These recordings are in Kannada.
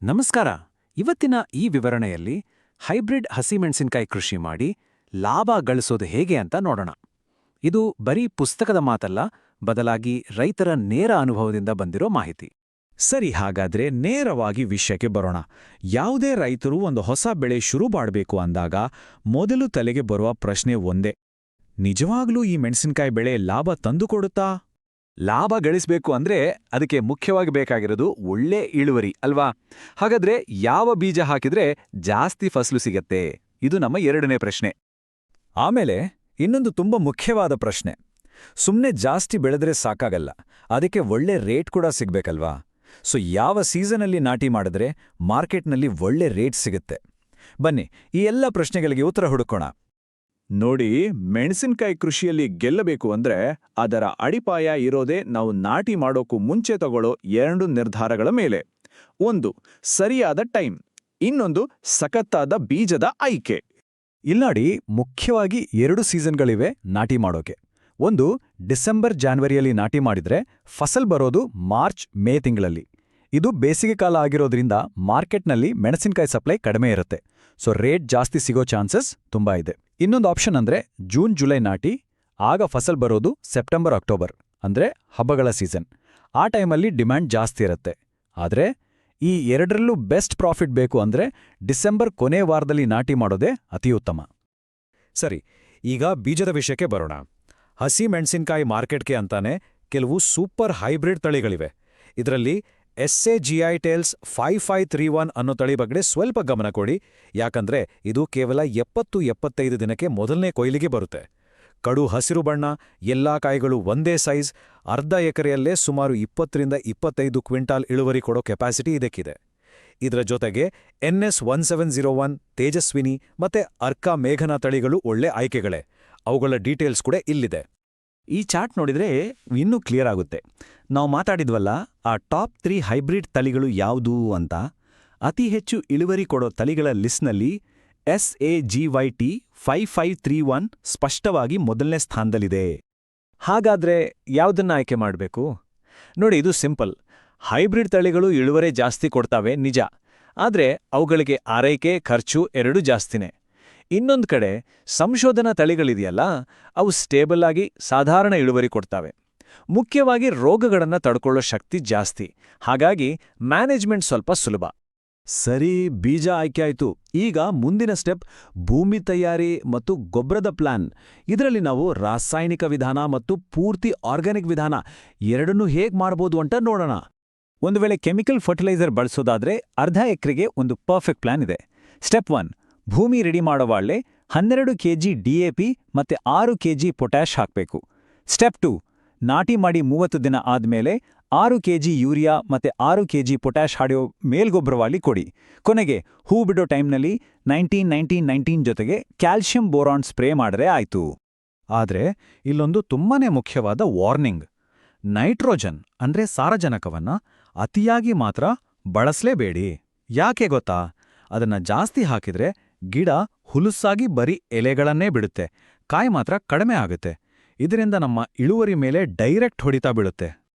ನಮಸ್ಕಾರ. ಇವತ್ತಿನ ಈ ವಿವರಣೆಯಲ್ಲಿ ಹೈಬ್ರಿಡ್ ಹಸಿಮೆಣಸಿನಕಾಯಿ ಕೃಷಿ ಮಾಡಿ ಲಾಭ ಗಳಿಸೋದು ಹೇಗೆ ಅಂತ ನೋಡೋಣ. ಇದು ಬರೀ ಪುಸ್ತಕದ ಮಾತಲ್ಲ, ಬದಲಾಗಿ ರೈತರ ನೇರ ಅನುಭವದಿಂದ ಬಂದಿರೋ ಮಾಹಿತಿ. ಸರಿ, ಹಾಗಾದ್ರೆ ನೇರವಾಗಿ ವಿಷಯಕ್ಕೆ ಬರೋಣ. ಯಾವುದೇ ರೈತರು ಒಂದು ಹೊಸ ಬೆಳೆ ಶುರು ಮಾಡಬೇಕು ಅಂದಾಗ ಮೊದಲು ತಲೆಗೆ ಬರುವ ಪ್ರಶ್ನೆ ಒಂದೇ: ನಿಜವಾಗ್ಲೂ ಈ ಮೆಣಸಿನಕಾಯಿ ಬೆಳೆ ಲಾಭ ತಂದುಕೊಡುತ್ತಾ? ಲಾಭ ಗಳಿಸಬೇಕು ಅಂದ್ರೆ ಅದಕ್ಕೆ ಮುಖ್ಯವಾಗಿ ಬೇಕಾಗಿರೋದು ಒಳ್ಳೆ ಇಳುವರಿ ಅಲ್ವಾ? ಹಾಗಾದ್ರೆ ಯಾವ ಬೀಜ ಹಾಕಿದ್ರೆ ಜಾಸ್ತಿ ಫಸಲು ಸಿಗತ್ತೆ? ಇದು ನಮ್ಮ ಎರಡನೇ ಪ್ರಶ್ನೆ. ಆಮೇಲೆ ಇನ್ನೊಂದು ತುಂಬಾ ಮುಖ್ಯವಾದ ಪ್ರಶ್ನೆ: ಸುಮ್ನೆ ಜಾಸ್ತಿ ಬೆಳೆದ್ರೆ ಸಾಕಾಗಲ್ಲ, ಅದಕ್ಕೆ ಒಳ್ಳೆ ರೇಟ್ ಕೂಡ ಸಿಗ್ಬೇಕಲ್ವಾ? ಸೊ ಯಾವ ಸೀಸನಲ್ಲಿ ನಾಟಿ ಮಾಡಿದ್ರೆ ಮಾರ್ಕೆಟ್ನಲ್ಲಿ ಒಳ್ಳೆ ರೇಟ್ ಸಿಗುತ್ತೆ? ಬನ್ನಿ, ಈ ಎಲ್ಲ ಪ್ರಶ್ನೆಗಳಿಗೆ ಉತ್ತರ ಹುಡುಕೋಣ. ನೋಡಿ, ಮೆಣಸಿನಕಾಯಿ ಕೃಷಿಯಲ್ಲಿ ಗೆಲ್ಲಬೇಕು ಅಂದ್ರೆ ಅದರ ಅಡಿಪಾಯ ಇರೋದೇ ನಾವು ನಾಟಿ ಮಾಡೋಕ್ಕೂ ಮುಂಚೆ ತಗೊಳ್ಳೋ ಎರಡು ನಿರ್ಧಾರಗಳ ಮೇಲೆ. ಒಂದು, ಸರಿಯಾದ ಟೈಮ್. ಇನ್ನೊಂದು, ಸಖತ್ತಾದ ಬೀಜದ ಆಯ್ಕೆ. ಇಲ್ಲಾಡಿ, ಮುಖ್ಯವಾಗಿ ಎರಡು ಸೀಸನ್ಗಳಿವೆ ನಾಟಿ ಮಾಡೋಕೆ. ಒಂದು, ಡಿಸೆಂಬರ್ ಜಾನ್ವರಿಯಲ್ಲಿ ನಾಟಿ ಮಾಡಿದ್ರೆ ಫಸಲ್ ಬರೋದು ಮಾರ್ಚ್ ಮೇ ತಿಂಗಳಲ್ಲಿ. ಇದು ಬೇಸಿಗೆ ಕಾಲ ಆಗಿರೋದ್ರಿಂದ ಮಾರ್ಕೆಟ್ನಲ್ಲಿ ಮೆಣಸಿನಕಾಯಿ ಸಪ್ಲೈ ಕಡಿಮೆ ಇರುತ್ತೆ, ಸೊ ರೇಟ್ ಜಾಸ್ತಿ ಸಿಗೋ ಚಾನ್ಸಸ್ ತುಂಬಾ ಇದೆ. ಇನ್ನೊಂದು ಆಪ್ಷನ್ ಅಂದ್ರೆ ಜೂನ್ ಜುಲೈ ನಾಟಿ, ಆಗ ಫಸಲ್ ಬರೋದು ಸೆಪ್ಟೆಂಬರ್ ಅಕ್ಟೋಬರ್, ಅಂದ್ರೆ ಹಬ್ಬಗಳ ಸೀಸನ್. ಆ ಟೈಮಲ್ಲಿ ಡಿಮ್ಯಾಂಡ್ ಜಾಸ್ತಿ ಇರುತ್ತೆ. ಆದ್ರೆ ಈ ಎರಡರಲ್ಲೂ ಬೆಸ್ಟ್ ಪ್ರಾಫಿಟ್ ಬೇಕು ಅಂದ್ರೆ ಡಿಸೆಂಬರ್ ಕೊನೆ ವಾರದಲ್ಲಿ ನಾಟಿ ಮಾಡೋದೇ ಅತಿ ಉತ್ತಮ. ಸರಿ, ಈಗ ಬೀಜದ ವಿಷಯಕ್ಕೆ ಬರೋಣ. ಹಸಿ ಮೆಣಸಿನಕಾಯಿ ಮಾರ್ಕೆಟ್ಗೆ ಅಂತಾನೆ ಕೆಲವು ಸೂಪರ್ ಹೈಬ್ರಿಡ್ ತಳಿಗಳಿವೆ. ಇದರಲ್ಲಿ SAGI ಟೇಲ್ಸ್ 5531 ಅನ್ನೋ ತಳಿ ಬಗ್ಗೆ ಸ್ವಲ್ಪ ಗಮನ ಕೊಡಿ, ಯಾಕಂದ್ರೆ ಇದು ಕೇವಲ 70-75 ದಿನಕ್ಕೆ ಮೊದಲನೇ ಕೊಯ್ಲಿಗೆ ಬರುತ್ತೆ. ಕಡು ಹಸಿರು ಬಣ್ಣ, ಎಲ್ಲಾ ಕಾಯಿಗಳು ಒಂದೇ ಸೈಜ್, ಅರ್ಧ ಎಕರೆಯಲ್ಲೇ ಸುಮಾರು 20-25 ಕ್ವಿಂಟಾಲ್ ಇಳುವರಿ ಕೊಡೋ ಕೆಪಾಸಿಟಿ ಇದಕ್ಕಿದೆ. ಇದರ ಜೊತೆಗೆ NS 1701, ತೇಜಸ್ವಿನಿ ಮತ್ತೆ ಅರ್ಕಾ ಮೇಘನಾ ತಳಿಗಳು ಒಳ್ಳೆ ಆಯ್ಕೆಗಳೇ. ಅವುಗಳ ಡೀಟೇಲ್ಸ್ ಕೂಡ ಇಲ್ಲಿದೆ. ಈ ಚಾರ್ಟ್ ನೋಡಿದ್ರೆ ಇನ್ನೂ ಕ್ಲಿಯರ್ ಆಗುತ್ತೆ. ನಾವು ಮಾತಾಡಿದ್ವಲ್ಲ, ಆ ಟಾಪ್ 3 ಹೈಬ್ರಿಡ್ ತಳಿಗಳು ಯಾವುದು ಅಂತ. ಅತಿ ಹೆಚ್ಚು ಇಳುವರಿ ಕೊಡೋ ತಳಿಗಳ ಲಿಸ್ಟ್ನಲ್ಲಿ SAGYT 5531 ಸ್ಪಷ್ಟವಾಗಿ ಮೊದಲನೇ ಸ್ಥಾನದಲ್ಲಿದೆ. ಹಾಗಾದ್ರೆ ಯಾವುದನ್ನ ಆಯ್ಕೆ ಮಾಡಬೇಕು? ನೋಡಿ, ಇದು ಸಿಂಪಲ್. ಹೈಬ್ರಿಡ್ ತಳಿಗಳು ಇಳುವರಿ ಜಾಸ್ತಿ ಕೊಡ್ತಾವೆ ನಿಜ, ಆದ್ರೆ ಅವುಗಳಿಗೆ ಆರೈಕೆ ಖರ್ಚು ಎರಡೂ ಜಾಸ್ತಿನೇ. ಇನ್ನೊಂದು ಕಡೆ ಸಂಶೋಧನಾ ತಳಿಗಳಿದೆಯಲ್ಲ, ಅವು ಸ್ಟೇಬಲ್ ಆಗಿ ಸಾಧಾರಣ ಇಳುವರಿ ಕೊಡ್ತಾವೆ. ಮುಖ್ಯವಾಗಿ ರೋಗಗಳನ್ನು ತಡ್ಕೊಳ್ಳೋ ಶಕ್ತಿ ಜಾಸ್ತಿ, ಹಾಗಾಗಿ ಮ್ಯಾನೇಜ್ಮೆಂಟ್ ಸ್ವಲ್ಪ ಸುಲಭ. ಸರಿ, ಬೀಜ ಆಯ್ಕೆ ಆಯ್ತು. ಈಗ ಮುಂದಿನ ಸ್ಟೆಪ್ ಭೂಮಿ ತಯಾರಿ ಮತ್ತು ಗೊಬ್ಬರದ ಪ್ಲಾನ್. ಇದರಲ್ಲಿ ನಾವು ರಾಸಾಯನಿಕ ವಿಧಾನ ಮತ್ತು ಪೂರ್ತಿ ಆರ್ಗ್ಯಾನಿಕ್ ವಿಧಾನ ಎರಡನ್ನೂ ಹೇಗ್ ಮಾಡ್ಬೋದು ಅಂತ ನೋಡೋಣ. ಒಂದು ವೇಳೆ ಕೆಮಿಕಲ್ ಫರ್ಟಿಲೈಸರ್ ಬಳಸೋದಾದ್ರೆ ಅರ್ಧ ಎಕರೆಗೆ ಒಂದು ಪರ್ಫೆಕ್ಟ್ ಪ್ಲಾನ್ ಇದೆ. ಸ್ಟೆಪ್ 1, ಭೂಮಿ ರೆಡಿ ಮಾಡೋವಾಗಲೇ 12 kg DAP ಮತ್ತೆ 6 kg ಪೊಟ್ಯಾಷ್ ಹಾಕಬೇಕು. ಸ್ಟೆಪ್ 2, ನಾಟಿ ಮಾಡಿ 30 ದಿನ ಆದ್ಮೇಲೆ 6 kg ಯೂರಿಯಾ ಮತ್ತೆ 6 kg ಪೊಟ್ಯಾಷ್ ಹಾಡೋ ಮೇಲ್ಗೊಬ್ಬರವಾಗಿ ಕೊಡಿ. ಕೊನೆಗೆ ಹೂ ಬಿಡೋ ಟೈಮ್ನಲ್ಲಿ 19-19-19 ಜೊತೆಗೆ ಕ್ಯಾಲ್ಶಿಯಂ ಬೋರಾನ್ ಸ್ಪ್ರೇ ಮಾಡಿದ್ರೆ ಆಯ್ತು. ಆದ್ರೆ ಇಲ್ಲೊಂದು ತುಂಬಾನೇ ಮುಖ್ಯವಾದ ವಾರ್ನಿಂಗ್: ನೈಟ್ರೋಜನ್ ಅಂದ್ರೆ ಸಾರಜನಕವನ್ನ ಅತಿಯಾಗಿ ಮಾತ್ರ ಬಳಸಲೇಬೇಡಿ. ಯಾಕೆ ಗೊತ್ತಾ? ಅದನ್ನ ಜಾಸ್ತಿ ಹಾಕಿದ್ರೆ ಗಿಡ ಹುಲುಸಾಗಿ ಬರೀ ಎಲೆಗಳನ್ನೇ ಬಿಡುತ್ತೆ, ಕಾಯಿ ಮಾತ್ರ ಕಡಿಮೆ ಆಗುತ್ತೆ. ಇದರಿಂದ ನಮ್ಮ ಇಳುವರಿ ಮೇಲೆ ಡೈರೆಕ್ಟ್ ಹೊಡಿತಾ ಬೀಳುತ್ತೆ.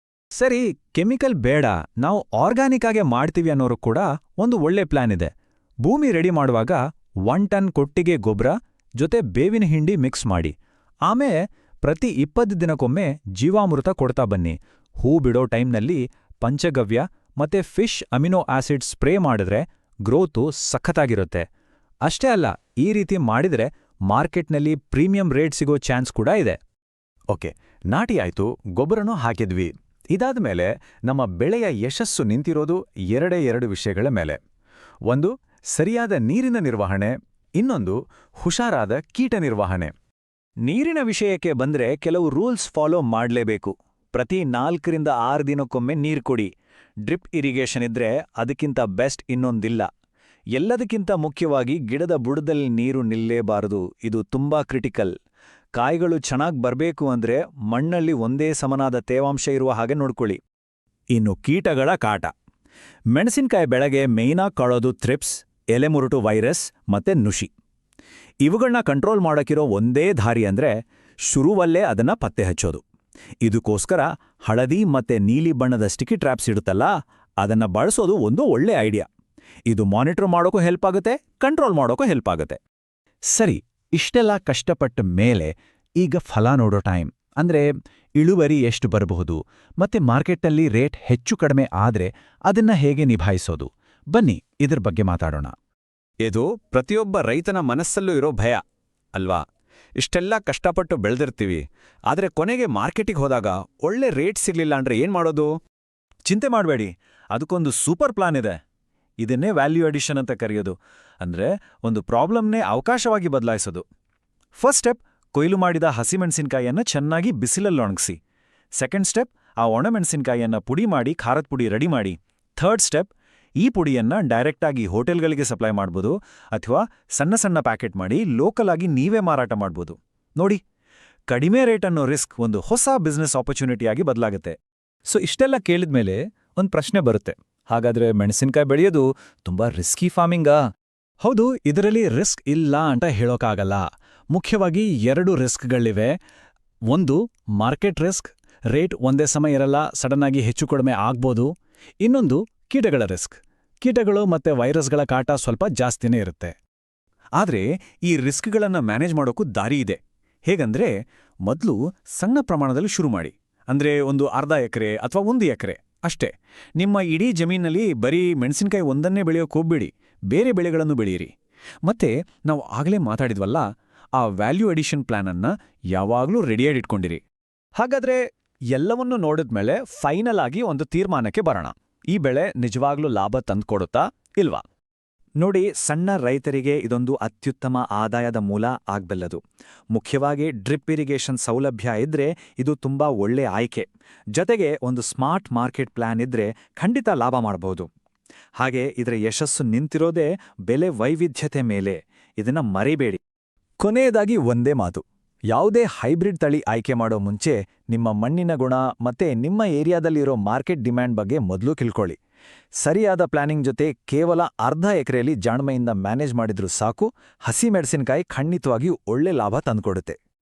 ಸರಿ, ಕೆಮಿಕಲ್ ಬೇಡ, ನಾವು ಆರ್ಗ್ಯಾನಿಕ್ ಆಗೇ ಮಾಡ್ತೀವಿ ಅನ್ನೋರು ಕೂಡ ಒಂದು ಒಳ್ಳೆ ಪ್ಲಾನ್ ಇದೆ. ಭೂಮಿ ರೆಡಿ ಮಾಡುವಾಗ 1 ಟನ್ ಕೊಟ್ಟಿಗೆ ಗೊಬ್ಬರ ಜೊತೆ ಬೇವಿನ ಹಿಂಡಿ ಮಿಕ್ಸ್ ಮಾಡಿ. ಆಮೇಲೆ ಪ್ರತಿ 20 ದಿನಕ್ಕೊಮ್ಮೆ ಜೀವಾಮೃತ ಕೊಡ್ತಾ ಬನ್ನಿ. ಹೂ ಬಿಡೋ ಟೈಮ್ನಲ್ಲಿ ಪಂಚಗವ್ಯ ಮತ್ತೆ ಫಿಶ್ ಅಮಿನೋ ಆಸಿಡ್ ಸ್ಪ್ರೇ ಮಾಡಿದ್ರೆ ಗ್ರೋತು ಸಖತ್ತಾಗಿರುತ್ತೆ. ಅಷ್ಟೇ ಅಲ್ಲ, ಈ ರೀತಿ ಮಾಡಿದ್ರೆ ಮಾರ್ಕೆಟ್ನಲ್ಲಿ ಪ್ರೀಮಿಯಂ ರೇಟ್ ಸಿಗೋ ಚಾನ್ಸ್ ಕೂಡ ಇದೆ. ಓಕೆ, ನಾಟಿ ಆಯ್ತು, ಗೊಬ್ಬರನೂ ಹಾಕಿದ್ವಿ. ಇದಾದ್ಮೇಲೆ ನಮ್ಮ ಬೆಳೆಯ ಯಶಸ್ಸು ನಿಂತಿರೋದು ಎರಡು ವಿಷಯಗಳ ಮೇಲೆ. ಒಂದು, ಸರಿಯಾದ ನೀರಿನ ನಿರ್ವಹಣೆ, ಇನ್ನೊಂದು ಹುಷಾರಾದ ಕೀಟ ನಿರ್ವಹಣೆ. ನೀರಿನ ವಿಷಯಕ್ಕೆ ಬಂದ್ರೆ ಕೆಲವು ರೂಲ್ಸ್ ಫಾಲೋ ಮಾಡಲೇಬೇಕು. ಪ್ರತಿ 4-6 ದಿನಕ್ಕೊಮ್ಮೆ ನೀರು ಕೊಡಿ. ಡ್ರಿಪ್ ಇರಿಗೇಷನ್ ಇದ್ರೆ ಅದಕ್ಕಿಂತ ಬೆಸ್ಟ್ ಇನ್ನೊಂದಿಲ್ಲ. ಎಲ್ಲದಕ್ಕಿಂತ ಮುಖ್ಯವಾಗಿ ಗಿಡದ ಬುಡದಲ್ಲಿ ನೀರು ನಿಲ್ಲೇಬಾರದು. ಇದು ತುಂಬಾ ಕ್ರಿಟಿಕಲ್. ಕಾಯಿಗಳು ಚೆನ್ನಾಗಿ ಬರಬೇಕು ಅಂದ್ರೆ ಮಣ್ಣಲ್ಲಿ ಒಂದೇ ಸಮನಾದ ತೇವಾಂಶ ಇರುವ ಹಾಗೆ ನೋಡ್ಕೊಳ್ಳಿ. ಇನ್ನು ಕೀಟಗಳ ಕಾಟ. ಮೆಣಸಿನಕಾಯಿ ಬೆಳೆಗೆ ಮೇಯ್ನಾಗಿ ಕಾಳೋದು ಥ್ರಿಪ್ಸ್, ಎಲೆಮುರುಟು ವೈರಸ್ ಮತ್ತೆ ನುಷಿ. ಇವುಗಳನ್ನ ಕಂಟ್ರೋಲ್ ಮಾಡೋಕ್ಕಿರೋ ಒಂದೇ ದಾರಿ ಅಂದ್ರೆ ಶುರುವಲ್ಲೇ ಅದನ್ನ ಪತ್ತೆ ಹಚ್ಚೋದು. ಇದಕ್ಕೋಸ್ಕರ ಹಳದಿ ಮತ್ತೆ ನೀಲಿ ಬಣ್ಣದ ಸ್ಟಿಕ್ಕಿ ಟ್ರ್ಯಾಪ್ಸ್ ಇಡುತ್ತಲ್ಲ, ಅದನ್ನ ಬಳಸೋದು ಒಂದು ಒಳ್ಳೆ ಐಡಿಯಾ. ಇದು ಮಾನಿಟರ್ ಮಾಡೋಕ್ಕೂ ಹೆಲ್ಪ್ ಆಗುತ್ತೆ, ಕಂಟ್ರೋಲ್ ಮಾಡೋಕ್ಕೂ ಹೆಲ್ಪ್ ಆಗುತ್ತೆ. ಸರಿ, ಇಷ್ಟೆಲ್ಲ ಕಷ್ಟಪಟ್ಟ ಮೇಲೆ ಈಗ ಫಲ ನೋಡೋ ಟೈಮ್. ಅಂದ್ರೆ ಇಳುವರಿ ಎಷ್ಟು ಬರಬಹುದು, ಮತ್ತೆ ಮಾರ್ಕೆಟಲ್ಲಿ ರೇಟ್ ಹೆಚ್ಚು ಕಡಿಮೆ ಆದ್ರೆ ಅದನ್ನ ಹೇಗೆ ನಿಭಾಯಿಸೋದು? ಬನ್ನಿ ಇದ್ರ ಬಗ್ಗೆ ಮಾತಾಡೋಣ. ಇದು ಪ್ರತಿಯೊಬ್ಬ ರೈತನ ಮನಸ್ಸಲ್ಲೂ ಇರೋ ಭಯ ಅಲ್ವಾ? ಇಷ್ಟೆಲ್ಲ ಕಷ್ಟಪಟ್ಟು ಬೆಳೆದಿರ್ತೀವಿ, ಆದ್ರೆ ಕೊನೆಗೆ ಮಾರ್ಕೆಟಿಗೆ ಹೋದಾಗ ಒಳ್ಳೆ ರೇಟ್ ಸಿಗ್ಲಿಲ್ಲ ಅಂದ್ರೆ ಏನ್ ಮಾಡೋದು? ಚಿಂತೆ ಮಾಡಬೇಡಿ, ಅದಕ್ಕೊಂದು ಸೂಪರ್ ಪ್ಲಾನ್ ಇದೆ. ಇದನ್ನೇ ವ್ಯಾಲ್ಯೂ ಅಡಿಷನ್ ಅಂತ ಕರೆಯೋದು. ಅಂದ್ರೆ ಒಂದು ಪ್ರಾಬ್ಲಮ್ನೇ ಅವಕಾಶವಾಗಿ ಬದಲಾಯಿಸೋದು. ಫಸ್ಟ್ ಸ್ಟೆಪ್, ಕೊಯ್ಲು ಮಾಡಿದ ಹಸಿಮೆಣಸಿನ್ಕಾಯಿಯನ್ನ ಚೆನ್ನಾಗಿ ಬಿಸಿಲಲ್ಲಿ ಒಣಗಿಸಿ. ಸೆಕೆಂಡ್ ಸ್ಟೆಪ್, ಆ ಒಣಮೆಣಸಿನ್ಕಾಯಿಯನ್ನ ಪುಡಿ ಮಾಡಿ ಖಾರದ ಪುಡಿ ರೆಡಿ ಮಾಡಿ. ಥರ್ಡ್ ಸ್ಟೆಪ್, ಈ ಪುಡಿಯನ್ನ ಡೈರೆಕ್ಟಾಗಿ ಹೋಟೆಲ್ಗಳಿಗೆ ಸಪ್ಲೈ ಮಾಡ್ಬೋದು, ಅಥವಾ ಸಣ್ಣ ಸಣ್ಣ ಪ್ಯಾಕೆಟ್ ಮಾಡಿ ಲೋಕಲ್ ಆಗಿ ನೀವೇ ಮಾರಾಟ ಮಾಡ್ಬೋದು. ನೋಡಿ, ಕಡಿಮೆ ರೇಟ್ ಅನ್ನೋ ರಿಸ್ಕ್ ಒಂದು ಹೊಸ ಬಿಸ್ನೆಸ್ ಆಪರ್ಚುನಿಟಿಯಾಗಿ ಬದಲಾಗುತ್ತೆ. ಸೊ ಇಷ್ಟೆಲ್ಲ ಕೇಳಿದ್ಮೇಲೆ ಒಂದು ಪ್ರಶ್ನೆ ಬರುತ್ತೆ, ಹಾಗಾದ್ರೆ ಮೆಣಸಿನ್ಕಾಯಿ ಬೆಳೆಯೋದು ತುಂಬಾ ರಿಸ್ಕಿ ಫಾರ್ಮಿಂಗಾ? ಹೌದು, ಇದರಲ್ಲಿ ರಿಸ್ಕ್ ಇಲ್ಲ ಅಂತ ಹೇಳೋಕ್ಕಾಗಲ್ಲ. ಮುಖ್ಯವಾಗಿ 2 ರಿಸ್ಕ್ಗಳಿವೆ. ಒಂದು ಮಾರ್ಕೆಟ್ ರಿಸ್ಕ್, ರೇಟ್ ಒಂದೇ ಸಮ ಇರಲ್ಲ, ಸಡನ್ನಾಗಿ ಹೆಚ್ಚು ಕಡಿಮೆ ಆಗ್ಬೋದು. ಇನ್ನೊಂದು ಕೀಟಗಳ ರಿಸ್ಕ್, ಕೀಟಗಳು ಮತ್ತೆ ವೈರಸ್ಗಳ ಕಾಟ ಸ್ವಲ್ಪ ಜಾಸ್ತಿನೇ ಇರುತ್ತೆ. ಆದ್ರೆ ಈ ರಿಸ್ಕ್ಗಳನ್ನ ಮ್ಯಾನೇಜ್ ಮಾಡೋಕ್ಕೂ ದಾರಿ ಇದೆ. ಹೇಗಂದ್ರೆ, ಮೊದಲು ಸಣ್ಣ ಪ್ರಮಾಣದಲ್ಲಿ ಶುರು ಮಾಡಿ. ಅಂದ್ರೆ ಒಂದು ಅರ್ಧ ಎಕರೆ ಅಥವಾ 1 ಎಕರೆ ಅಷ್ಟೇ. ನಿಮ್ಮ ಇಡೀ ಜಮೀನಲ್ಲಿ ಬರೀ ಮೆಣಸಿನ್ಕಾಯಿ ಒಂದನ್ನೇ ಬೆಳೆಯೋಕೆ ಹೋಗ್ಬೇಡಿ, ಬೇರೆ ಬೆಳೆಗಳನ್ನು ಬೆಳೆಯಿರಿ. ಮತ್ತೆ ನಾವು ಆಗಲೇ ಮಾತಾಡಿದ್ವಲ್ಲ, ಆ ವ್ಯಾಲ್ಯೂ ಅಡಿಷನ್ ಪ್ಲಾನ್ ಅನ್ನ ಯಾವಾಗ್ಲೂ ರೆಡಿಯಾಗಿಟ್ಕೊಂಡಿರಿ. ಹಾಗಾದ್ರೆ ಎಲ್ಲವನ್ನೂ ನೋಡಿದ್ಮೇಲೆ ಫೈನಲ್ ಆಗಿ ಒಂದು ತೀರ್ಮಾನಕ್ಕೆ ಬರೋಣ. ಈ ಬೆಳೆ ನಿಜವಾಗ್ಲೂ ಲಾಭ ತಂದ್ಕೊಡುತ್ತಾ ಇಲ್ವಾ? ನೋಡಿ, ಸಣ್ಣ ರೈತರಿಗೆ ಇದೊಂದು ಅತ್ಯುತ್ತಮ ಆದಾಯದ ಮೂಲ ಆಗ್ಬಲ್ಲದು. ಮುಖ್ಯವಾಗಿ ಡ್ರಿಪ್ ಇರಿಗೇಷನ್ ಸೌಲಭ್ಯ ಇದ್ರೆ ಇದು ತುಂಬಾ ಒಳ್ಳೆ ಆಯ್ಕೆ. ಜೊತೆಗೆ ಒಂದು ಸ್ಮಾರ್ಟ್ ಮಾರ್ಕೆಟ್ ಪ್ಲಾನ್ ಇದ್ರೆ ಖಂಡಿತ ಲಾಭ ಮಾಡಬಹುದು. ಹಾಗೆ ಇದರ ಯಶಸ್ಸು ನಿಂತಿರೋದೇ ಬೆಲೆ ವೈವಿಧ್ಯತೆ ಮೇಲೆ. ಇದನ್ನ ಮರಿಬೇಡಿ. ಕೊನೆಯದಾಗಿ ಒಂದೇ ಮಾತು, ಯಾವುದೇ ಹೈಬ್ರಿಡ್ ತಳಿ ಆಯ್ಕೆ ಮಾಡೋ ಮುಂಚೆ ನಿಮ್ಮ ಮಣ್ಣಿನ ಗುಣ ಮತ್ತೆ ನಿಮ್ಮ ಏರಿಯಾದಲ್ಲಿರೋ ಮಾರ್ಕೆಟ್ ಡಿಮ್ಯಾಂಡ್ ಬಗ್ಗೆ ಮೊದಲು ತಿಳ್ಕೊಳ್ಳಿ. ಸರಿಯಾದ ಪ್ಲಾನಿಂಗ್ ಜೊತೆ ಕೇವಲ ಅರ್ಧ ಎಕರೆಯಲ್ಲಿ ಜಾಣ್ಮೆಯಿಂದ ಮ್ಯಾನೇಜ್ ಮಾಡಿದ್ರೂ ಸಾಕು, ಹಸಿ ಮೆಣಸಿನಕಾಯಿ ಖಂಡಿತವಾಗಿಯೂ ಒಳ್ಳೆ ಲಾಭ ತಂದ್ಕೊಡುತ್ತೆ.